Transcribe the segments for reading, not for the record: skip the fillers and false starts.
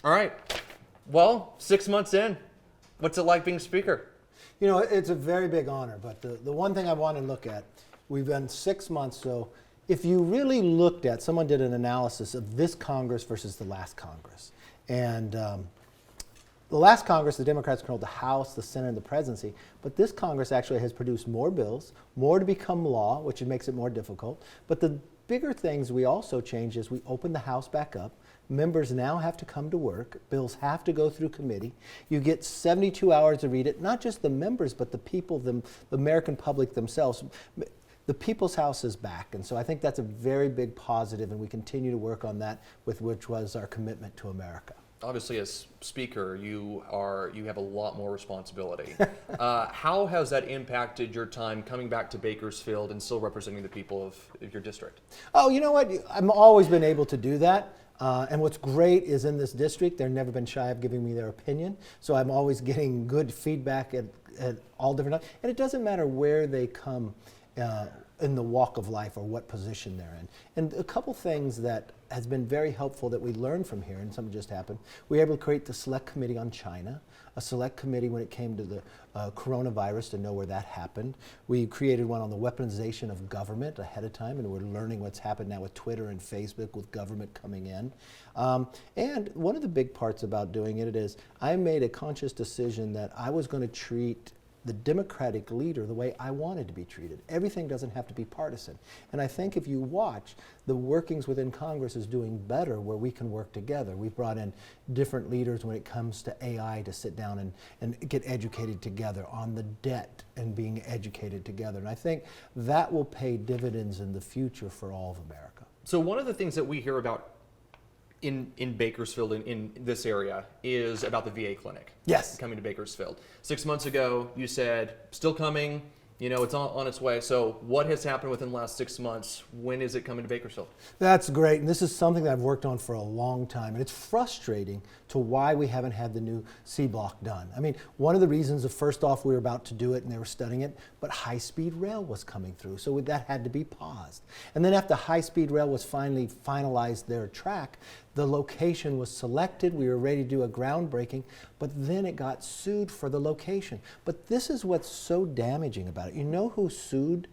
All right. Well, 6 months in, what's it like being Speaker? You know, it's a very big honor, but the one thing I want to look at, we've been 6 months, so if you really looked at, someone did an analysis of this Congress versus the last Congress. And the last Congress, the Democrats controlled the House, the Senate, and the presidency, but this Congress actually has produced more bills, more to become law, which makes it more difficult. But the bigger things we also changed is we opened the House back up. Members now have to come to work. Bills have to go through committee. You get 72 hours to read it, not just the members, but the people, the American public themselves. The People's House is back, and so I think that's a very big positive, and we continue to work on that, with which was our commitment to America. Obviously, as Speaker, you have a lot more responsibility. How has that impacted your time coming back to Bakersfield and still representing the people of your district? Oh, you know what? I've always been able to do that. And what's great is in this district, they've never been shy of giving me their opinion. So I'm always getting good feedback at all different times. And it doesn't matter where they come in the walk of life or what position they're in. And a couple things that has been very helpful that we learned from here, and something just happened, we were able to create the Select Committee on China, a select committee when it came to the coronavirus to know where that happened. We created one on the weaponization of government ahead of time, and we're learning what's happened now with Twitter and Facebook with government coming in. And one of the big parts about doing it is I made a conscious decision that I was going to treat the Democratic leader the way I wanted to be treated. Everything doesn't have to be partisan. And I think if you watch, the workings within Congress is doing better where we can work together. We've brought in different leaders when it comes to AI to sit down and get educated together on the debt and being educated together. And I think that will pay dividends in the future for all of America. So one of the things that we hear about in Bakersfield, in this area, is about the VA clinic. Yes. Coming to Bakersfield. 6 months ago, you said, still coming, it's on its way. So what has happened within the last 6 months? When is it coming to Bakersfield? That's great, and this is something that I've worked on for a long time, and it's frustrating to why we haven't had the new C block done. I mean, one of the reasons, first off, we were about to do it and they were studying it, but high-speed rail was coming through, so that had to be paused. And then after high-speed rail was finally finalized their track, the location was selected, we were ready to do a groundbreaking, but then it got sued for the location. But this is what's so damaging about it. You know who sued?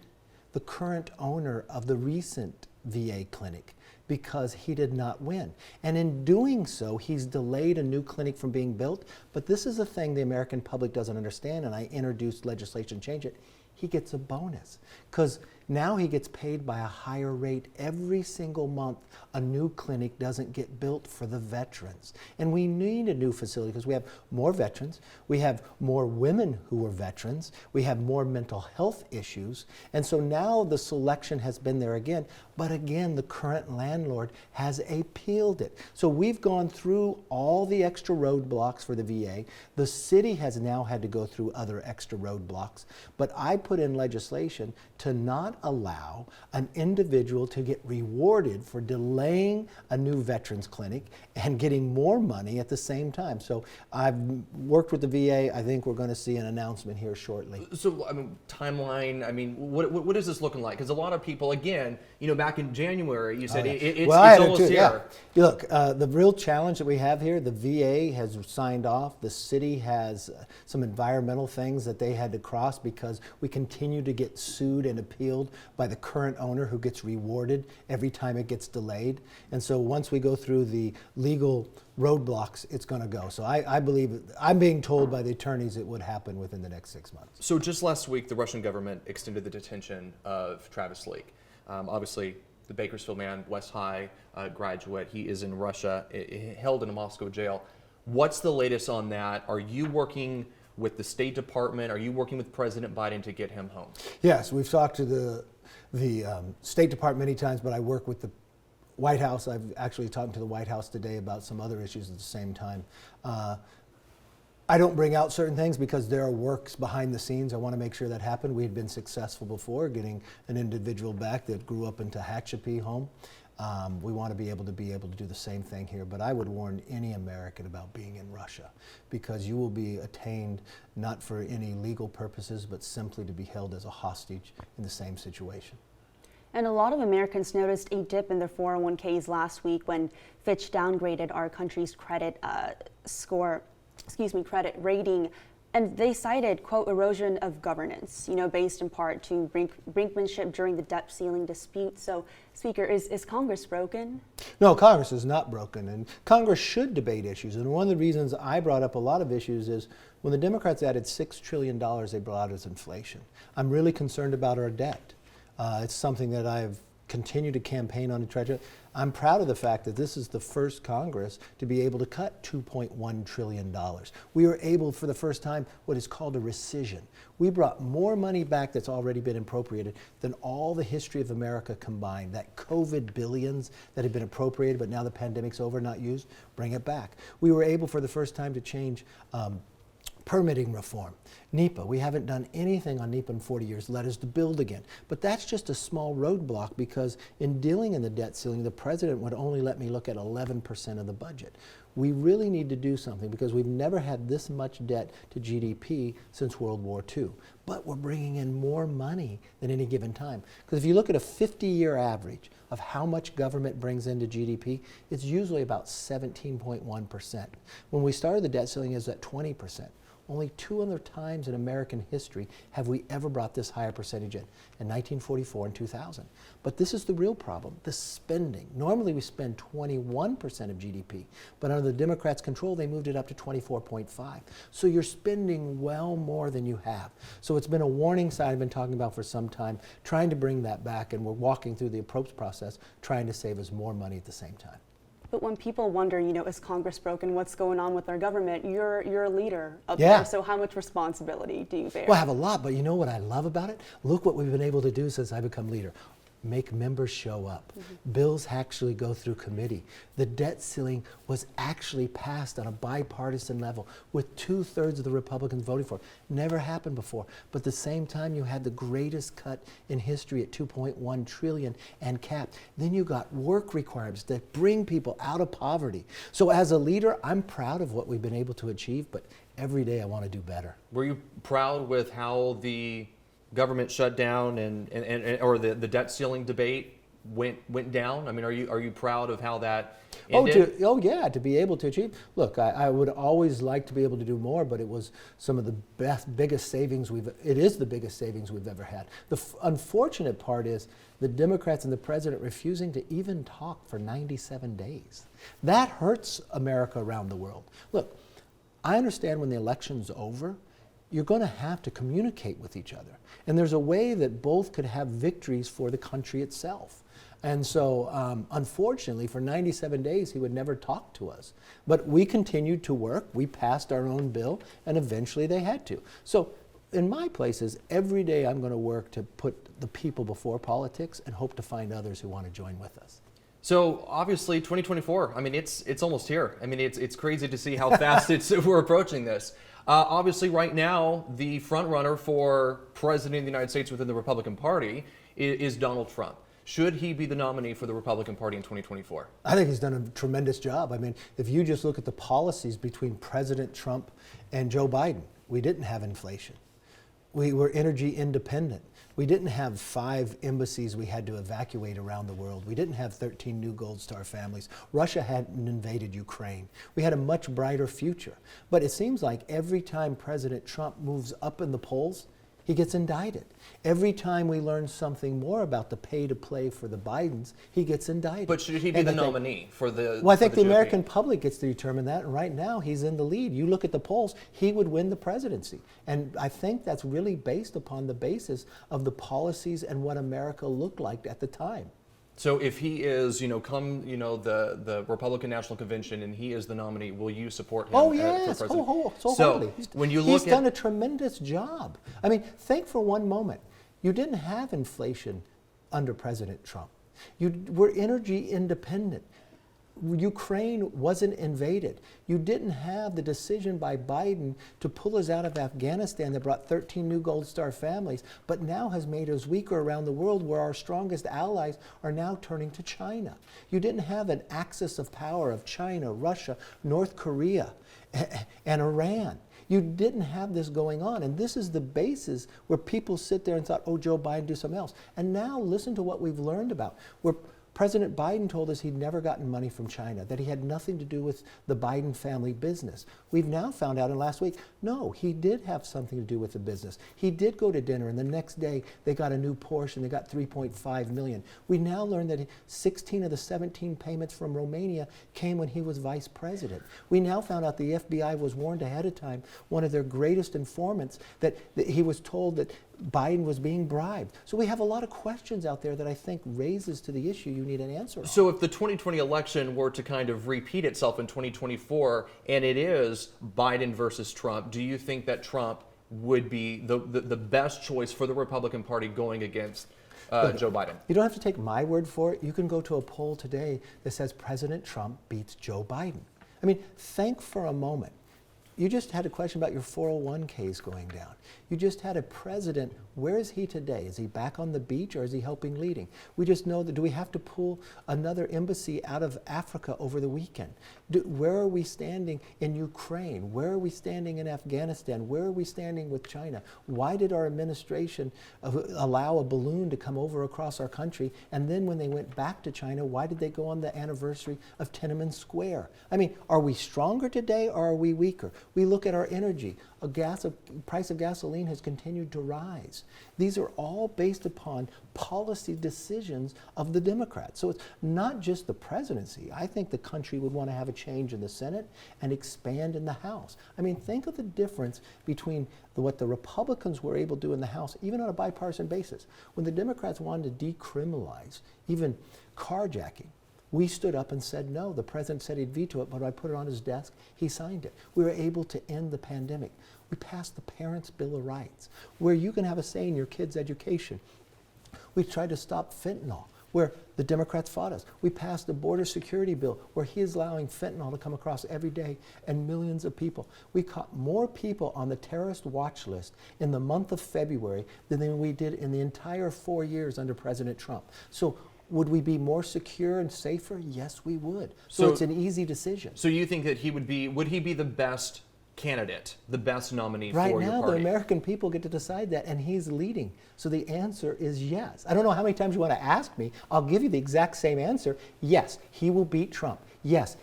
The current owner of the recent VA clinic, because he did not win. And in doing so, he's delayed a new clinic from being built. But this is a thing the American public doesn't understand, and I introduced legislation to change it. He gets a bonus, because now he gets paid by a higher rate every single month. A new clinic doesn't get built for the veterans. And we need a new facility because we have more veterans, we have more women who are veterans, we have more mental health issues. And so now the selection has been there again, but again, the current landlord has appealed it. So we've gone through all the extra roadblocks for the VA. The city has now had to go through other extra roadblocks, but I put in legislation to not allow an individual to get rewarded for delaying a new veterans clinic and getting more money at the same time. So I've worked with the VA. I think we're going to see an announcement here shortly. So, timeline, what is this looking like? Because a lot of people, again, back in January, you said it's almost here. Yeah. Look, the real challenge that we have here, the VA has signed off. The city has some environmental things that they had to cross because we continue to get sued and appealed by the current owner who gets rewarded every time it gets delayed. And so once we go through the legal roadblocks, it's going to go. So I believe, I'm being told by the attorneys it would happen within the next 6 months. So just last week, the Russian government extended the detention of Travis Leak. Obviously, the Bakersfield man, West High graduate, he is in Russia, held in a Moscow jail. What's the latest on that? Are you working with the State Department? Are you working with President Biden to get him home? Yes, we've talked to the State Department many times, but I work with the White House. I've actually talked to the White House today about some other issues at the same time. I don't bring out certain things because there are works behind the scenes. I want to make sure that happened. We had been successful before getting an individual back that grew up in Tehachapi home. We want to be able to do the same thing here, but I would warn any American about being in Russia, because you will be attained not for any legal purposes, but simply to be held as a hostage in the same situation. And a lot of Americans noticed a dip in their 401ks last week when Fitch downgraded our country's credit credit rating. And they cited, quote, erosion of governance, based in part to brinkmanship during the debt ceiling dispute. So, Speaker, is Congress broken? No, Congress is not broken, and Congress should debate issues. And one of the reasons I brought up a lot of issues is when the Democrats added $6 trillion, they brought us inflation. I'm really concerned about our debt. It's something that I've continued to campaign on to try to. I'm proud of the fact that this is the first Congress to be able to cut $2.1 trillion. We were able, for the first time, what is called a rescission. We brought more money back that's already been appropriated than all the history of America combined. That COVID billions that had been appropriated, but now the pandemic's over, not used, bring it back. We were able, for the first time, to change permitting reform. NEPA, we haven't done anything on NEPA in 40 years, led us to build again. But that's just a small roadblock because in dealing in the debt ceiling, the president would only let me look at 11% of the budget. We really need to do something because we've never had this much debt to GDP since World War II. But we're bringing in more money than any given time. Because if you look at a 50-year average of how much government brings into GDP, it's usually about 17.1%. When we started the debt ceiling, it was at 20%. Only 2 other times in American history have we ever brought this higher percentage in 1944 and 2000. But this is the real problem, the spending. Normally we spend 21% of GDP, but under the Democrats' control, they moved it up to 24.5. So you're spending well more than you have. So it's been a warning sign I've been talking about for some time, trying to bring that back, and we're walking through the approach process, trying to save us more money at the same time. But when people wonder, is Congress broken? What's going on with our government? You're a leader up there, so how much responsibility do you bear? Well, I have a lot, but you know what I love about it? Look what we've been able to do since I become leader. Make members show up. Bills actually go through committee. The debt ceiling was actually passed on a bipartisan level with 2/3 of the Republicans voting for it. Never happened before. But at the same time, you had the greatest cut in history at $2.1 trillion and capped. Then you got work requirements that bring people out of poverty. So as a leader, I'm proud of what we've been able to achieve, but every day I want to do better. Were you proud with how the government shutdown or the debt ceiling debate went down? I mean, are you proud of how that ended? To be able to achieve. Look, I would always like to be able to do more, but it was some of the biggest savings it is the biggest savings we've ever had. The unfortunate part is the Democrats and the president refusing to even talk for 97 days. That hurts America around the world. Look, I understand when the election's over, you're going to have to communicate with each other. And there's a way that both could have victories for the country itself. And so, unfortunately, for 97 days, he would never talk to us. But we continued to work. We passed our own bill, and eventually they had to. So, in my places, every day I'm going to work to put the people before politics and hope to find others who want to join with us. So obviously 2024, I mean, it's almost here. I mean, it's crazy to see how fast we're approaching this. Obviously, right now, the front runner for president of the United States within the Republican Party is Donald Trump. Should he be the nominee for the Republican Party in 2024? I think he's done a tremendous job. I mean, if you just look at the policies between President Trump and Joe Biden, we didn't have inflation. We were energy independent. We didn't have 5 embassies we had to evacuate around the world. We didn't have 13 new Gold Star families. Russia hadn't invaded Ukraine. We had a much brighter future. But it seems like every time President Trump moves up in the polls, he gets indicted. Every time we learn something more about the pay to play for the Bidens, he gets indicted. But should he be the nominee for the Well, I think the American public gets to determine that, and right now he's in the lead. You look at the polls, he would win the presidency. And I think that's really based upon the basis of the policies and what America looked like at the time. So if he is, come, the Republican National Convention and he is the nominee, will you support him for president? So when you look he's done a tremendous job. I mean, think for one moment. You didn't have inflation under President Trump. You were energy independent. Ukraine wasn't invaded. You didn't have the decision by Biden to pull us out of Afghanistan that brought 13 new Gold Star families, but now has made us weaker around the world where our strongest allies are now turning to China. You didn't have an axis of power of China, Russia, North Korea, and Iran. You didn't have this going on. And this is the basis where people sit there and thought, oh, Joe Biden, do something else. And now listen to what we've learned about. Where President Biden told us he'd never gotten money from China, that he had nothing to do with the Biden family business. We've now found out in last week, no, he did have something to do with the business. He did go to dinner, and the next day they got a new Porsche and they got $3.5 million. We now learned that 16 of the 17 payments from Romania came when he was vice president. We now found out the FBI was warned ahead of time, one of their greatest informants, that he was told that Biden was being bribed. So we have a lot of questions out there that I think raises to the issue you need an answer on. So if the 2020 election were to kind of repeat itself in 2024, and it is Biden versus Trump, do you think that Trump would be the best choice for the Republican Party going against Joe Biden? You don't have to take my word for it. You can go to a poll today that says President Trump beats Joe Biden. I mean, think for a moment. You just had a question about your 401ks going down. You just had a president. Where is he today? Is he back on the beach, or is he helping leading? We just know that, do we have to pull another embassy out of Africa over the weekend? Where are we standing in Ukraine? Where are we standing in Afghanistan? Where are we standing with China? Why did our administration allow a balloon to come over across our country? And then when they went back to China, why did they go on the anniversary of Tiananmen Square? I mean, are we stronger today, or are we weaker? We look at our energy. Price of gasoline has continued to rise. These are all based upon policy decisions of the Democrats. So it's not just the presidency. I think the country would want to have a change in the Senate and expand in the House. I mean, think of the difference between what the Republicans were able to do in the House, even on a bipartisan basis. When the Democrats wanted to decriminalize even carjacking, we stood up and said no. The president said he'd veto it, but I put it on his desk. He signed it. We were able to end the pandemic. We passed the Parents' Bill of Rights, where you can have a say in your kids' education. We tried to stop fentanyl, where the Democrats fought us. We passed the border security bill, where he is allowing fentanyl to come across every day, and millions of people. We caught more people on the terrorist watch list in the month of February than we did in the entire 4 years under President Trump. So would we be more secure and safer? Yes, we would. So it's an easy decision. So you think that would he be the best candidate, the best nominee right for your now, party? the American people get to decide that, and he's leading. So the answer is yes. I don't know how many times you want to ask me. I'll give you the exact same answer. Yes, he will beat Trump. Yes,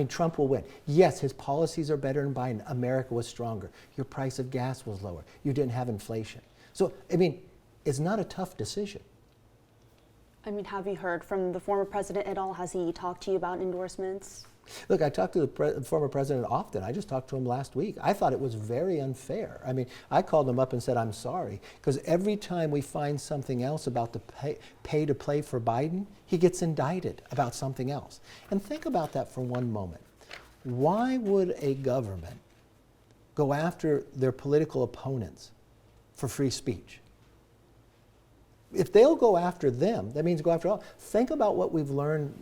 Trump will win. Yes, his policies are better than Biden. America was stronger. Your price of gas was lower. You didn't have inflation. So, it's not a tough decision. Have you heard from the former president at all? Has he talked to you about endorsements? Look, I talk to the former president often. I just talked to him last week. I thought it was very unfair. I called him up and said, I'm sorry, because every time we find something else about the pay to play for Biden, he gets indicted about something else. And think about that for one moment. Why would a government go after their political opponents for free speech? If they'll go after them, that means go after all. Think about what we've learned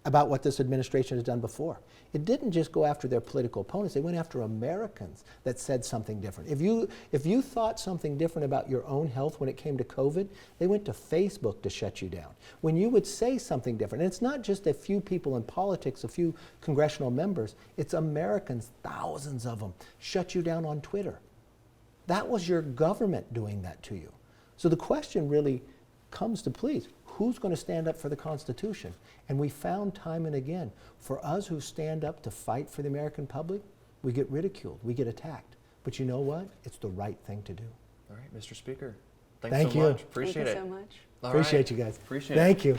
about what this administration has done before. It didn't just go after their political opponents. They went after Americans that said something different. If you thought something different about your own health when it came to COVID, they went to Facebook to shut you down. When you would say something different, and it's not just a few people in politics, a few congressional members, it's Americans, thousands of them, shut you down on Twitter. That was your government doing that to you. So the question really comes to, please, who's going to stand up for the Constitution? And we found time and again, for us who stand up to fight for the American public, we get ridiculed, we get attacked. But you know what? It's the right thing to do. All right, Mr. Speaker. Thanks Thank so you. much. Appreciate it. Thank you so much. All Appreciate right. you guys. Appreciate it. Thank you.